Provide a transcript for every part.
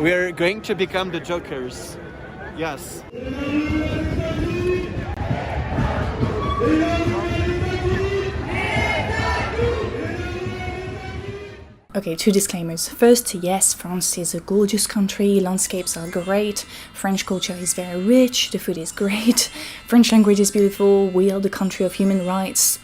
We're going to become the jokers. Yes. Okay, two disclaimers. First, yes, France is a gorgeous country, landscapes are great, French culture is very rich, the food is great, French language is beautiful, we are the country of human rights,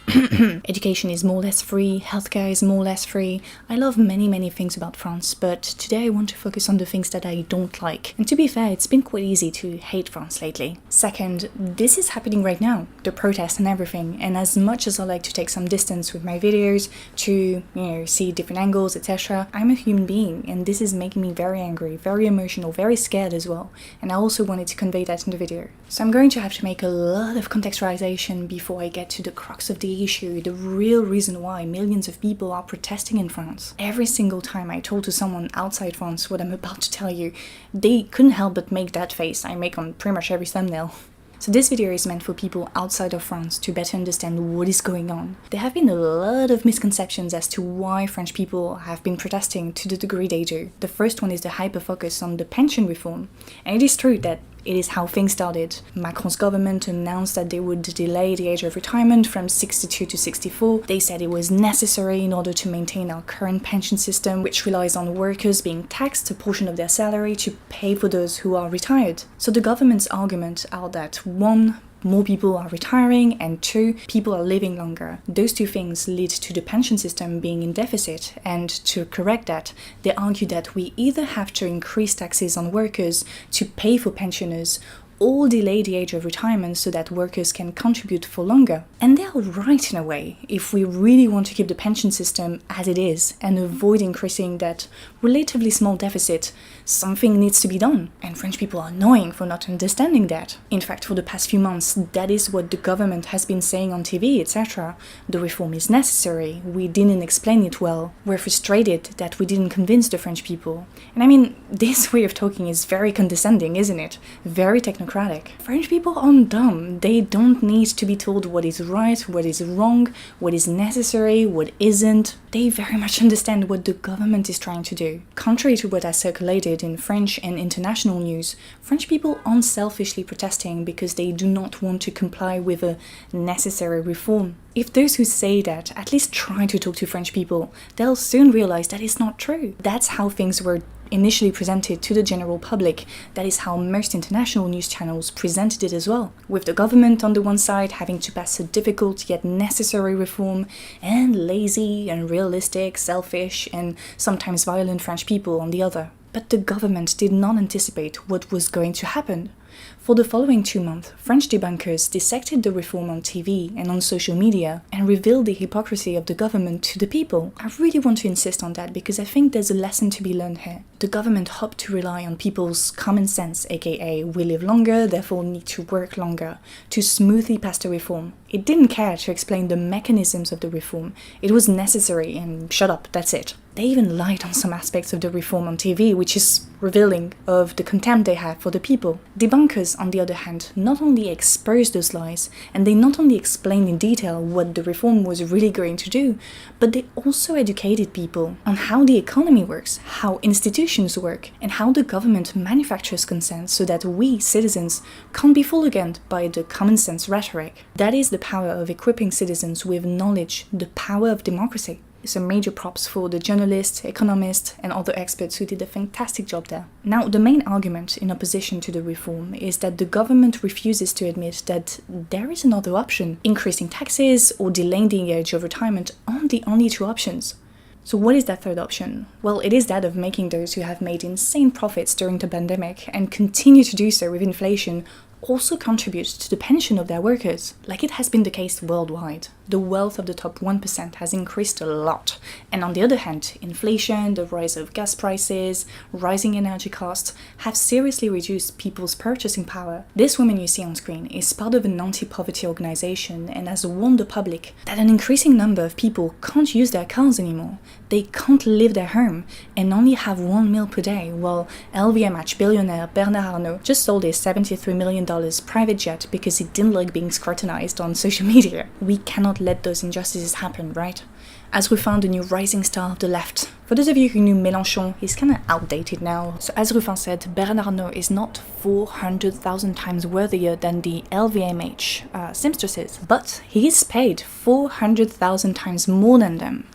education is more or less free, healthcare is more or less free. I love many things about France, but today I want to focus on the things that I don't like. And to be fair, it's been quite easy to hate France lately. Second, this is happening right now, the protests and everything, and as much as I like to take some distance with my videos to, see different angles, etc., I'm a human being, and this is making me very angry, very emotional, very scared as well, and I also wanted to convey that in the video. So I'm going to have to make a lot of contextualization before I get to the crux of the issue, the real reason why millions of people are protesting in France. Every single time I told to someone outside France what I'm about to tell you, they couldn't help but make that face I make on pretty much every thumbnail. So this video is meant for people outside of France to better understand what is going on. There have been a lot of misconceptions as to why French people have been protesting to the degree they do. The first one is the hyper-focus on the pension reform. And it is true that it is how things started. Macron's government announced that they would delay the age of retirement from 62 to 64. They said it was necessary in order to maintain our current pension system, which relies on workers being taxed a portion of their salary to pay for those who are retired. So the government's arguments are that 1, more people are retiring, and 2, people are living longer. Those two things lead to the pension system being in deficit, and to correct that, they argue that we either have to increase taxes on workers to pay for pensioners, or delay the age of retirement so that workers can contribute for longer. And they are right in a way. If we really want to keep the pension system as it is and avoid increasing that relatively small deficit, something needs to be done. And French people are annoying for not understanding that. In fact, for the past few months, that is what the government has been saying on TV, etc. The reform is necessary. We didn't explain it well. We're frustrated that we didn't convince the French people. And I mean, this way of talking is very condescending, isn't it? Very technocratic. French people aren't dumb. They don't need to be told what is right, what is wrong, what is necessary, what isn't. They very much understand what the government is trying to do. Contrary to what has circulated in French and international news, French people aren't selfishly protesting because they do not want to comply with a necessary reform. If those who say that at least try to talk to French people, they'll soon realize that it's not true. That's how things were initially presented to the general public. That is how most international news channels presented it as well, with the government on the one side having to pass a difficult yet necessary reform, and lazy, unrealistic, selfish, and sometimes violent French people on the other. But the government did not anticipate what was going to happen. For the following 2 months, French debunkers dissected the reform on TV and on social media and revealed the hypocrisy of the government to the people. I really want to insist on that because I think there's a lesson to be learned here. The government hoped to rely on people's common sense, aka we live longer, therefore need to work longer, to smoothly pass the reform. It didn't care to explain the mechanisms of the reform. It was necessary and shut up, that's it. They even lied on some aspects of the reform on TV, which is revealing of the contempt they have for the people. Debunkers, on the other hand, not only exposed those lies, and they not only explained in detail what the reform was really going to do, but they also educated people on how the economy works, how institutions work, and how the government manufactures consent so that we, citizens, can't be fooled again by the common sense rhetoric. That is the power of equipping citizens with knowledge, the power of democracy. Some major props for the journalists, economists, and other experts who did a fantastic job there. Now, the main argument in opposition to the reform is that the government refuses to admit that there is another option. Increasing taxes or delaying the age of retirement aren't the only two options. So what is that third option? Well, it is that of making those who have made insane profits during the pandemic and continue to do so with inflation also contribute to the pension of their workers, like it has been the case worldwide. The wealth of the top 1% has increased a lot, and on the other hand, inflation, the rise of gas prices, rising energy costs have seriously reduced people's purchasing power. This woman you see on screen is part of an anti-poverty organization and has warned the public that an increasing number of people can't use their cars anymore. They can't leave their home and only have 1 meal per day, while LVMH billionaire Bernard Arnault just sold his $73 million private jet because he didn't like being scrutinized on social media. We cannot let those injustices happen, right? as Ruffin, the new rising star of the left. For those of you who knew Mélenchon, he's kind of outdated now. So as Ruffin said, Bernard Arnault is not 400,000 times worthier than the LVMH seamstresses, but he is paid 400,000 times more than them.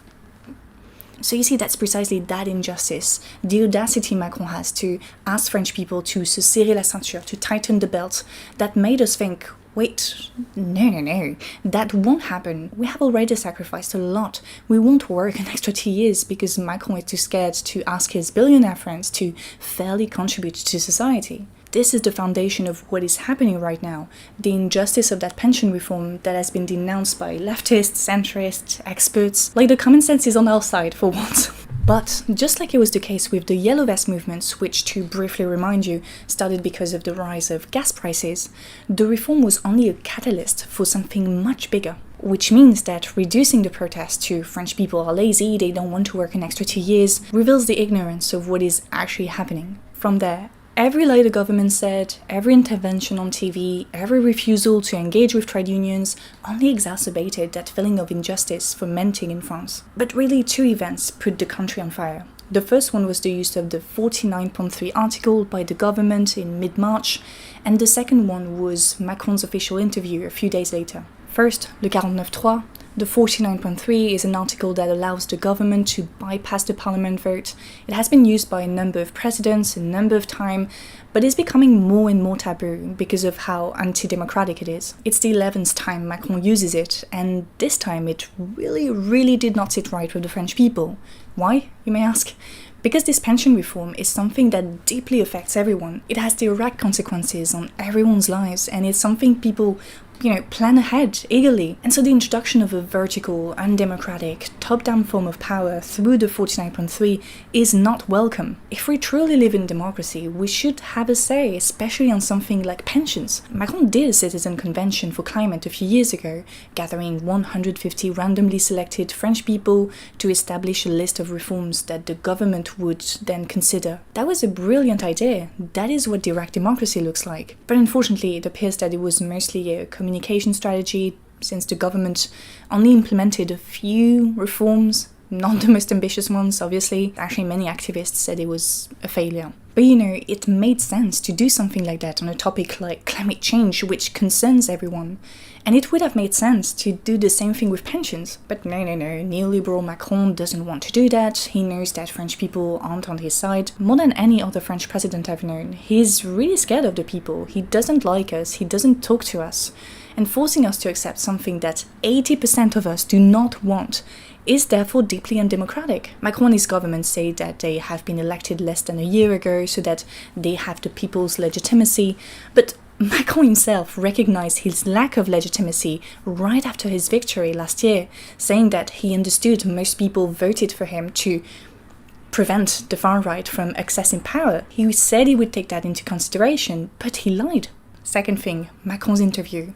So you see, that's precisely that injustice, the audacity Macron has to ask French people to se serrer la ceinture, to tighten the belt, that made us think, wait, no, that won't happen. We have already sacrificed a lot. We won't work an extra 2 years because Macron is too scared to ask his billionaire friends to fairly contribute to society. This is the foundation of what is happening right now, the injustice of that pension reform that has been denounced by leftists, centrists, experts. Like, the common sense is on our side for once. But just like it was the case with the Yellow Vest movements, which, to briefly remind you, started because of the rise of gas prices, the reform was only a catalyst for something much bigger. Which means that reducing the protest to French people are lazy, they don't want to work an extra 2 years, reveals the ignorance of what is actually happening. From there, every lie the government said, every intervention on TV, every refusal to engage with trade unions only exacerbated that feeling of injustice fermenting in France. But really, 2 events put the country on fire. The first one was the use of the 49.3 article by the government in mid-March, and the second one was Macron's official interview a few days later. First, le 49.3. The 49.3 is an article that allows the government to bypass the parliament vote. It has been used by a number of presidents a number of times, but is becoming more and more taboo because of how anti-democratic it is. It's the 11th time Macron uses it, and this time it really did not sit right with the French people. Why, you may ask? Because this pension reform is something that deeply affects everyone. It has direct consequences on everyone's lives, and it's something people plan ahead eagerly. And so the introduction of a vertical, undemocratic, top-down form of power through the 49.3 is not welcome. If we truly live in democracy, we should have a say, especially on something like pensions. Macron did a citizen convention for climate a few years ago, gathering 150 randomly selected French people to establish a list of reforms that the government would then consider. That was a brilliant idea. That is what direct democracy looks like. But unfortunately, it appears that it was mostly a communication strategy, since the government only implemented a few reforms, not the most ambitious ones, obviously. Actually, many activists said it was a failure. But it made sense to do something like that on a topic like climate change, which concerns everyone. And it would have made sense to do the same thing with pensions. But no, neoliberal Macron doesn't want to do that. He knows that French people aren't on his side. More than any other French president I've known, he's really scared of the people. He doesn't like us, he doesn't talk to us. And forcing us to accept something that 80% of us do not want is therefore deeply undemocratic. Macron and his government say that they have been elected less than a year ago, so that they have the people's legitimacy, but Macron himself recognized his lack of legitimacy right after his victory last year, saying that he understood most people voted for him to prevent the far right from accessing power. He said he would take that into consideration, but he lied. Second thing, Macron's interview.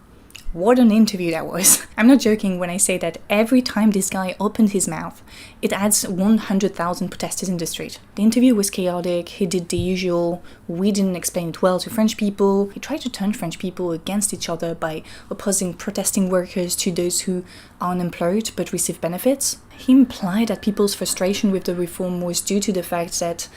What an interview that was. I'm not joking when I say that every time this guy opened his mouth, it adds 100,000 protesters in the street. The interview was chaotic, he did the usual, we didn't explain it well to French people. He tried to turn French people against each other by opposing protesting workers to those who are unemployed but receive benefits. He implied that people's frustration with the reform was due to the fact that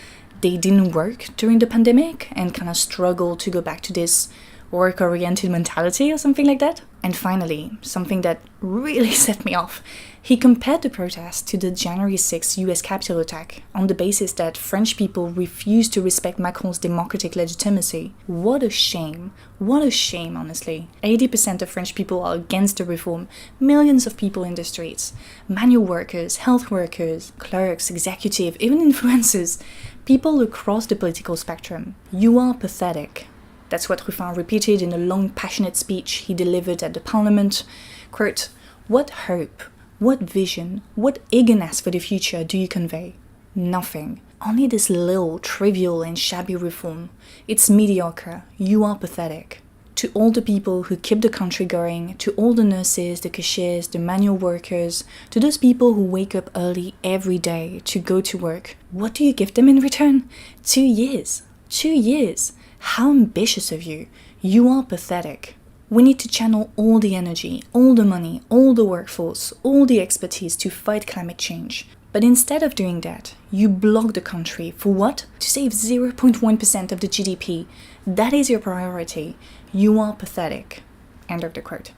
they didn't work during the pandemic and kind of struggled to go back to this work-oriented mentality or something like that. And finally, something that really set me off, he compared the protest to the January 6th US Capitol attack on the basis that French people refused to respect Macron's democratic legitimacy. What a shame, honestly. 80% of French people are against the reform, millions of people in the streets, manual workers, health workers, clerks, executive, even influencers, people across the political spectrum. You are pathetic. That's what Ruffin repeated in a long, passionate speech he delivered at the parliament. Quote, "What hope, what vision, what eagerness for the future do you convey? Nothing. Only this little, trivial and shabby reform. It's mediocre. You are pathetic." To all the people who keep the country going, to all the nurses, the cashiers, the manual workers, to those people who wake up early every day to go to work, what do you give them in return? 2 years. 2 years. How ambitious of you. You are pathetic. We need to channel all the energy, all the money, all the workforce, all the expertise to fight climate change. But instead of doing that, you block the country for what? To save 0.1% of the GDP. That is your priority. You are pathetic. End of the quote.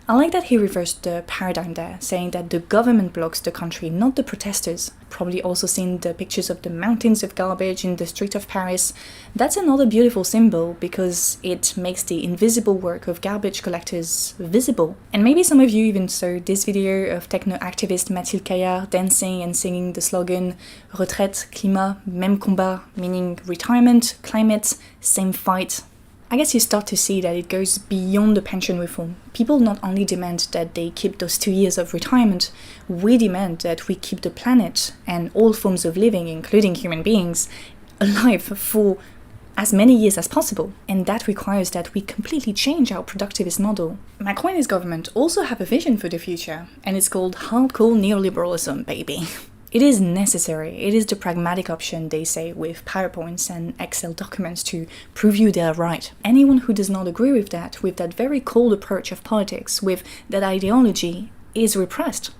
I like that he reversed the paradigm there, saying that the government blocks the country, not the protesters. Probably also seen the pictures of the mountains of garbage in the street of Paris. That's another beautiful symbol because it makes the invisible work of garbage collectors visible. And maybe some of you even saw this video of techno-activist Mathilde Caillard dancing and singing the slogan Retraite, climat, même combat, meaning retirement, climate, same fight. I guess you start to see that it goes beyond the pension reform. People not only demand that they keep those 2 years of retirement, we demand that we keep the planet and all forms of living, including human beings, alive for as many years as possible. And that requires that we completely change our productivist model. Macron and his government also have a vision for the future, and it's called hardcore neoliberalism, baby. It is necessary. It is the pragmatic option, they say, with PowerPoints and Excel documents to prove you they're right. Anyone who does not agree with that very cold approach of politics, with that ideology, is repressed.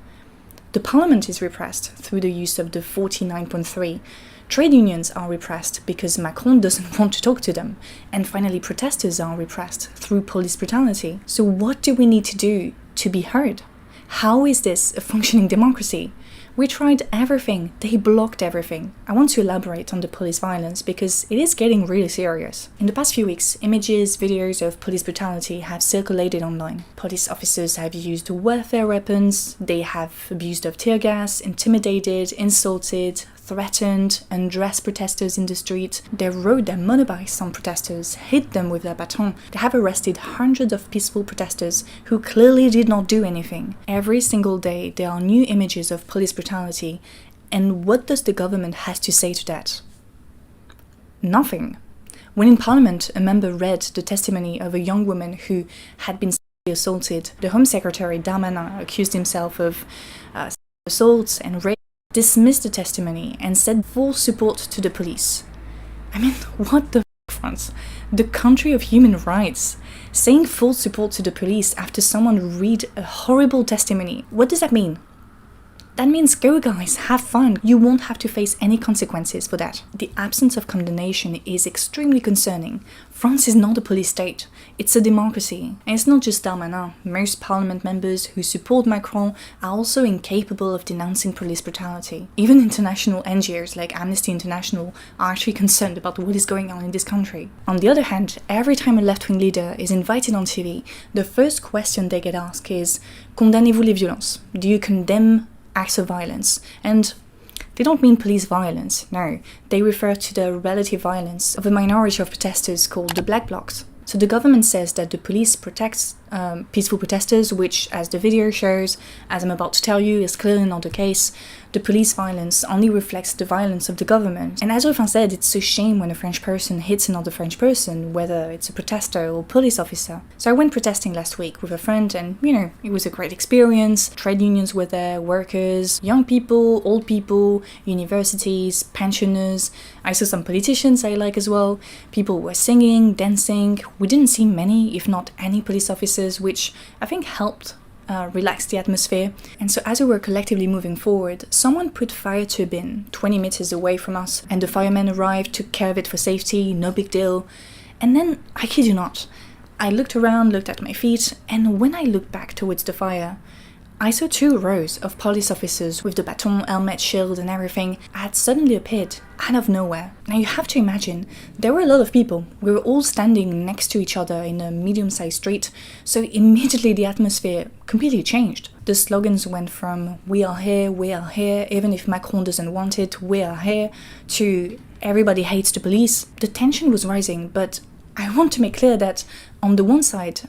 The parliament is repressed through the use of the 49.3. Trade unions are repressed because Macron doesn't want to talk to them. And finally, protesters are repressed through police brutality. So what do we need to do to be heard? How is this a functioning democracy? We tried everything, they blocked everything. I want to elaborate on the police violence because it is getting really serious. In the past few weeks, images, videos of police brutality have circulated online. Police officers have used warfare weapons, they have abused of tear gas, intimidated, insulted, threatened, undressed protesters in the street. They rode their motorbikes on protesters, hit them with their baton. They have arrested hundreds of peaceful protesters who clearly did not do anything. Every single day there are new images of police brutality. And what does the government have to say to that? Nothing. When in Parliament a member read the testimony of a young woman who had been sexually assaulted, the Home Secretary Darmanin accused himself of assaults and rape, dismissed the testimony and said full support to the police. I mean, what the f***, France? The country of human rights. Saying full support to the police after someone read a horrible testimony. What does that mean? That means go guys, have fun. You won't have to face any consequences for that. The absence of condemnation is extremely concerning. France is not a police state. It's a democracy. And it's not just Darmanin. Most parliament members who support Macron are also incapable of denouncing police brutality. Even international NGOs like Amnesty International are actually concerned about what is going on in this country. On the other hand, every time a left-wing leader is invited on TV, the first question they get asked is, condamnez-vous les violences? Do you condemn acts of violence? And they don't mean police violence, no. They refer to the relative violence of a minority of protesters called the Black Blocs. So the government says that the police protects peaceful protesters, which, as the video shows, as I'm about to tell you, is clearly not the case. The police violence only reflects the violence of the government. And as Ruffin said, it's a shame when a French person hits another French person, whether it's a protester or police officer. So I went protesting last week with a friend and, it was a great experience. Trade unions were there, workers, young people, old people, universities, pensioners. I saw some politicians I like as well. People were singing, dancing. We didn't see many, if not any, police officers, which I think helped relax the atmosphere. And so as we were collectively moving forward, someone put fire to a bin 20 meters away from us, and the firemen arrived, took care of it for safety, no big deal. And then, I kid you not, I looked around, looked at my feet, and when I looked back towards the fire, I saw 2 rows of police officers with the baton, helmet, shield and everything had suddenly appeared out of nowhere. Now you have to imagine, there were a lot of people. We were all standing next to each other in a medium-sized street, so immediately the atmosphere completely changed. The slogans went from we are here, even if Macron doesn't want it, we are here, to everybody hates the police. The tension was rising, but I want to make clear that on the one side,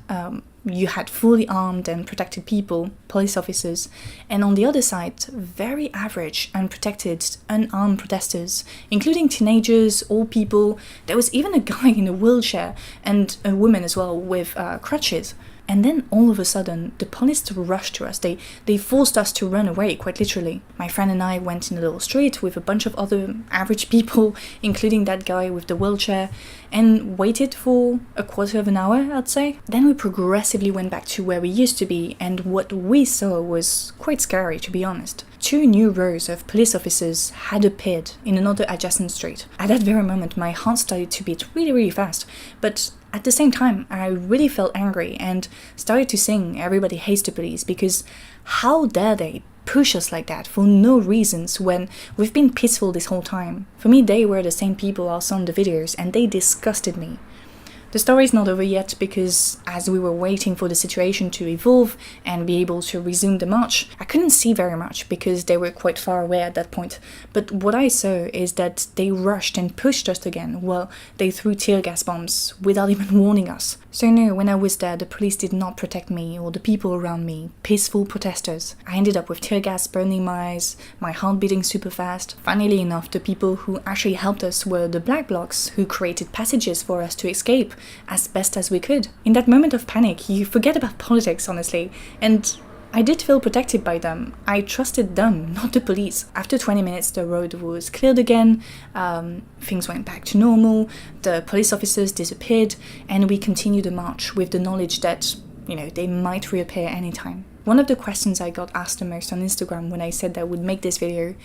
you had fully armed and protected people, police officers, and on the other side, very average, unprotected, unarmed protesters, including teenagers, old people. There was even a guy in a wheelchair and a woman as well with crutches. And then all of a sudden, the police rushed to us. They forced us to run away, quite literally. My friend and I went in a little street with a bunch of other average people, including that guy with the wheelchair, and waited for a quarter of an hour, I'd say. Then we progressively went back to where we used to be, and what we saw was quite scary, to be honest. 2 new rows of police officers had appeared in another adjacent street. At that very moment, my heart started to beat really, really fast, but at the same time, I really felt angry and started to sing "Everybody Hates the Police," because how dare they push us like that for no reasons when we've been peaceful this whole time. For me, they were the same people I saw in the videos, and they disgusted me. The story is not over yet because as we were waiting for the situation to evolve and be able to resume the march, I couldn't see very much because they were quite far away at that point. But what I saw is that they rushed and pushed us again while they threw tear gas bombs without even warning us. So no, when I was there, the police did not protect me or the people around me, peaceful protesters. I ended up with tear gas burning my eyes, my heart beating super fast. Funnily enough, the people who actually helped us were the black blocs who created passages for us to escape as best as we could. In that moment of panic, you forget about politics, honestly, and I did feel protected by them. I trusted them, not the police. After 20 minutes, the road was cleared again, things went back to normal, the police officers disappeared, and we continued the march with the knowledge that, they might reappear anytime. One of the questions I got asked the most on Instagram when I said that I would make this video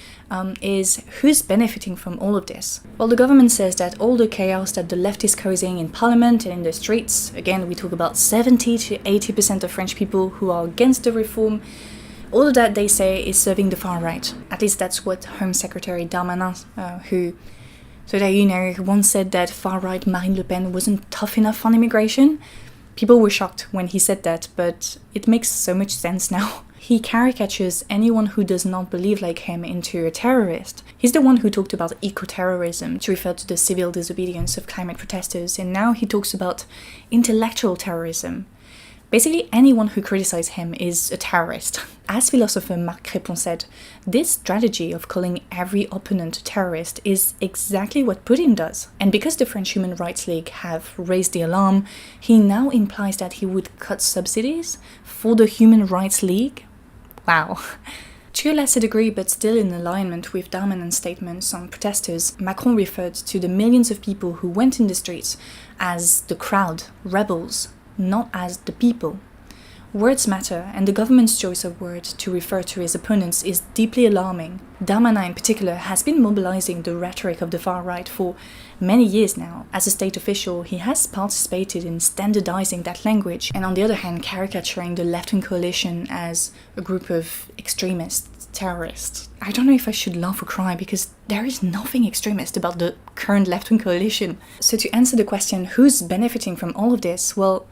is who's benefiting from all of this? Well, the government says that all the chaos that the left is causing in parliament and in the streets, again, we talk about 70 to 80% of French people who are against the reform, all of that, they say, is serving the far right. At least that's what Home Secretary Darmanin, who once said that far-right Marine Le Pen wasn't tough enough on immigration. People were shocked when he said that, but it makes so much sense now. He caricatures anyone who does not believe like him into a terrorist. He's the one who talked about eco-terrorism to refer to the civil disobedience of climate protesters, and now he talks about intellectual terrorism. Basically, anyone who criticizes him is a terrorist. As philosopher Marc Crépon said, this strategy of calling every opponent a terrorist is exactly what Putin does. And because the French Human Rights League have raised the alarm, he now implies that he would cut subsidies for the Human Rights League? Wow. To a lesser degree, but still in alignment with Darmanin's statements on protesters, Macron referred to the millions of people who went in the streets as the crowd, rebels, not as the people. Words matter, and the government's choice of words to refer to his opponents is deeply alarming. Darmanin in particular has been mobilizing the rhetoric of the far right for many years now. As a state official, he has participated in standardizing that language, and on the other hand, caricaturing the left-wing coalition as a group of extremists, terrorists. I don't know if I should laugh or cry, because there is nothing extremist about the current left-wing coalition. So to answer the question, who's benefiting from all of this? Well,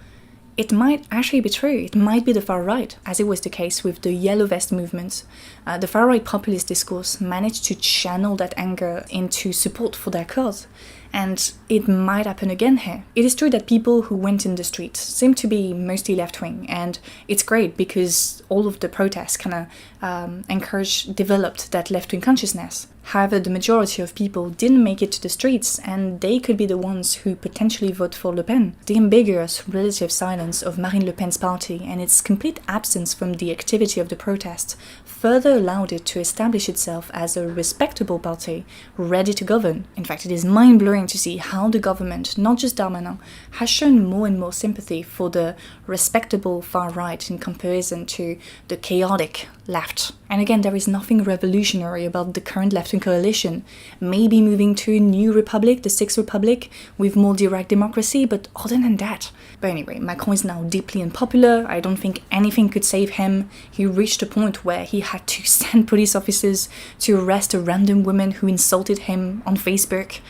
it might actually be true. It might be the far right, as it was the case with the Yellow Vest movement. The far right populist discourse managed to channel that anger into support for their cause. And it might happen again here. It is true that people who went in the streets seem to be mostly left-wing, and it's great because all of the protests kind of developed that left-wing consciousness. However, the majority of people didn't make it to the streets, and they could be the ones who potentially vote for Le Pen. The ambiguous relative silence of Marine Le Pen's party and its complete absence from the activity of the protests further allowed it to establish itself as a respectable party, ready to govern. In fact, it is mind-blowing to see how the government, not just Darmanin, has shown more and more sympathy for the respectable far right in comparison to the chaotic left. And again, there is nothing revolutionary about the current left-wing coalition. Maybe moving to a new republic, the Sixth Republic, with more direct democracy, but other than that. But anyway, Macron is now deeply unpopular. I don't think anything could save him. He reached a point where he had to send police officers to arrest a random woman who insulted him on Facebook,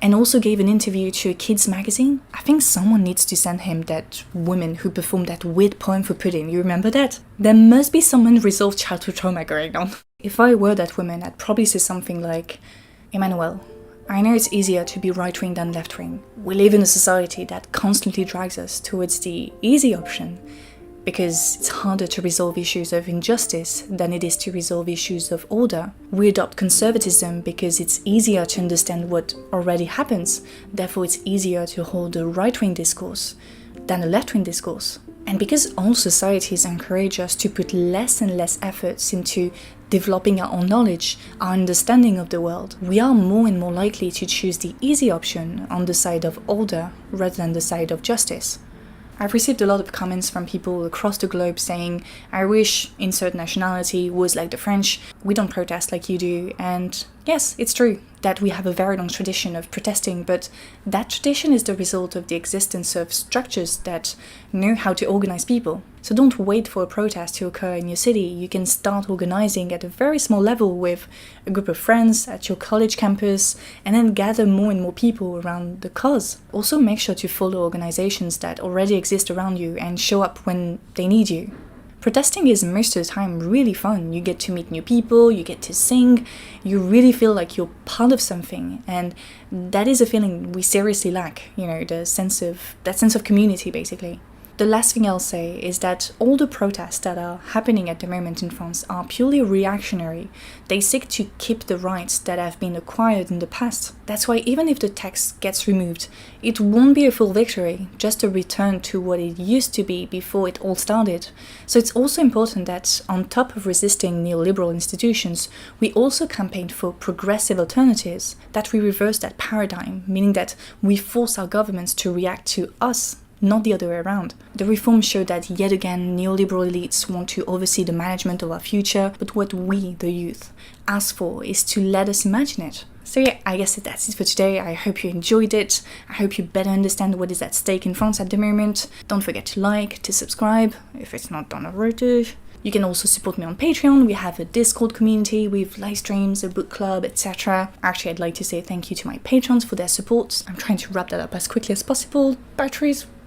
and also gave an interview to a kids magazine. I think someone needs to send him that woman who performed that weird poem for Putin. You remember that? There must be some unresolved childhood trauma going on. If I were that woman, I'd probably say something like, Emmanuel, I know it's easier to be right-wing than left-wing. We live in a society that constantly drags us towards the easy option, because it's harder to resolve issues of injustice than it is to resolve issues of order. We adopt conservatism because it's easier to understand what already happens, therefore it's easier to hold a right-wing discourse than a left-wing discourse. And because all societies encourage us to put less and less efforts into developing our own knowledge, our understanding of the world, we are more and more likely to choose the easy option on the side of order rather than the side of justice. I've received a lot of comments from people across the globe saying, I wish insert nationality was like the French, we don't protest like you do, and yes, it's true that we have a very long tradition of protesting, but that tradition is the result of the existence of structures that know how to organize people. So don't wait for a protest to occur in your city. You can start organizing at a very small level with a group of friends at your college campus, and then gather more and more people around the cause. Also make sure to follow organizations that already exist around you and show up when they need you. Protesting is most of the time really fun. You get to meet new people, you get to sing, you really feel like you're part of something, and that is a feeling we seriously lack, that sense of community basically. The last thing I'll say is that all the protests that are happening at the moment in France are purely reactionary. They seek to keep the rights that have been acquired in the past. That's why even if the text gets removed, it won't be a full victory, just a return to what it used to be before it all started. So it's also important that on top of resisting neoliberal institutions, we also campaign for progressive alternatives, that we reverse that paradigm, meaning that we force our governments to react to us, not the other way around. The reforms show that yet again neoliberal elites want to oversee the management of our future, but what we, the youth, ask for is to let us imagine it. So yeah, I guess that's it for today. I hope you enjoyed it. I hope you better understand what is at stake in France at the moment. Don't forget to like, to subscribe, if it's not done already. You can also support me on Patreon. We have a Discord community with live streams, a book club, etc. Actually, I'd like to say thank you to my patrons for their support. I'm trying to wrap that up as quickly as possible.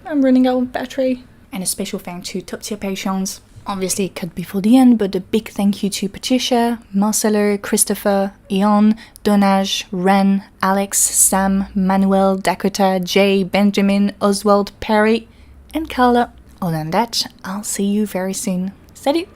I'm running out of battery. And a special thank to top tier patrons. Obviously it cut before the end, but a big thank you to Patricia, Marcelo, Christopher, Ian, Donage, Ren, Alex, Sam, Manuel, Dakota, Jay, Benjamin, Oswald, Perry, and Carla. Other than that, I'll see you very soon. Salut!